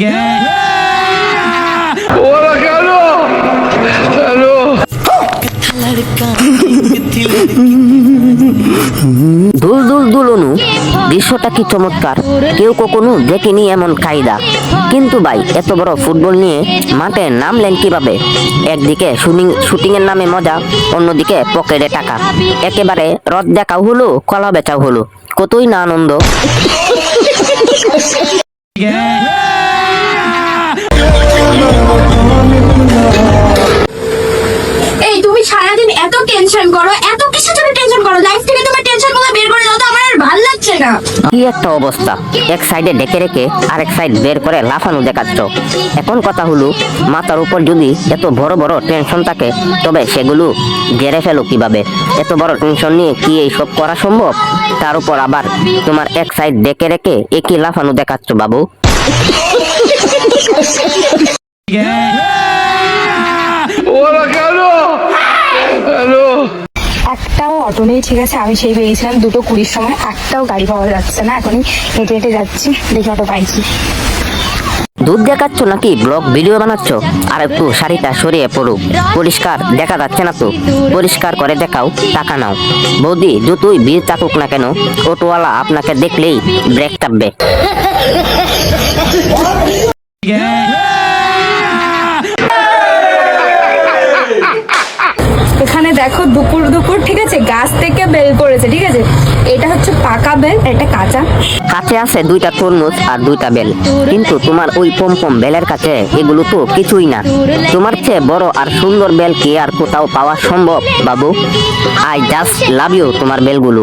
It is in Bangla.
দুল দুল দুলনু, দৃশ্যটা কি চমৎকার! কেউ কখনো দেখেনি এমন কায়দা। কিন্তু ভাই, এত বড় ফুটবল নিয়ে মাঠে নামলেন কিভাবে? একদিকে শুটিং এর নামে মজা, অন্যদিকে পকেটে টাকা। একেবারে রদ দেখাও হলো, কলা বেচাও হলো। কতই না আনন্দ! এই তুমি সারাদিন এত টেনশন করো, এত কিছু তুমি টেনশন করো, লাইফ থেকে তোমার টেনশন গুলো বের করে দাও তো, আমার আর ভালো লাগছে না। কি একটা অবস্থা! এক সাইডে ডেকে রেখে আরেক সাইড বের করে লাফানো দেখাচ্ছ। এখন কথা হলো, মাথার উপর যদি এত বড় বড় টেনশন থাকে, তবে সেগুলো জেরে ফেলো কিভাবে? এত বড় টেনশন নিয়ে কি এইসব করা সম্ভব? তার উপর আবার তোমার এক সাইড ডেকে রেখে একই লাফানো দেখাচ্ছ বাবু। একটাও অটো নেই, ঠিক আছে? আমি সেই বেরিয়েছিলাম 2:20 সময়, একটাও গাড়ি পাওয়া যাচ্ছে না। এখনই হেঁটে হেঁটে যাচ্ছি, দেখি অটো পাইছি। দুধ দেখাচ্ছ নাকি ব্লগ ভিডিও বানাচ্ছ? আর একটু শাড়িটা সরিয়ে পড়ো, পরিষ্কার দেখা যাচ্ছে না তো। পরিষ্কার করে দেখাও, টাকা নাও। বৌদি, যতই ভিড় থাকুক না কেন, অটোওয়ালা আপনাকে দেখলেই ব্রেক টাপবে। এখানে দেখো দুপুর দুপুর, ঠিক আছে, গাছ থেকে বেল পড়েছে, ঠিক আছে? এটা হচ্ছে পাকা বেল, এটা কাঁচা। কাছে আছে 2টা তরমুজ আর 2টা বেল, কিন্তু তোমার ওই পম বেলের কাছে এগুলো তো কিছুই না। তোমার চেয়ে বড় আর সুন্দর বেল কি আর কোথাও পাওয়া সম্ভব বাবু? আই জাস্ট লাভ ইউ তোমার বেলগুলো।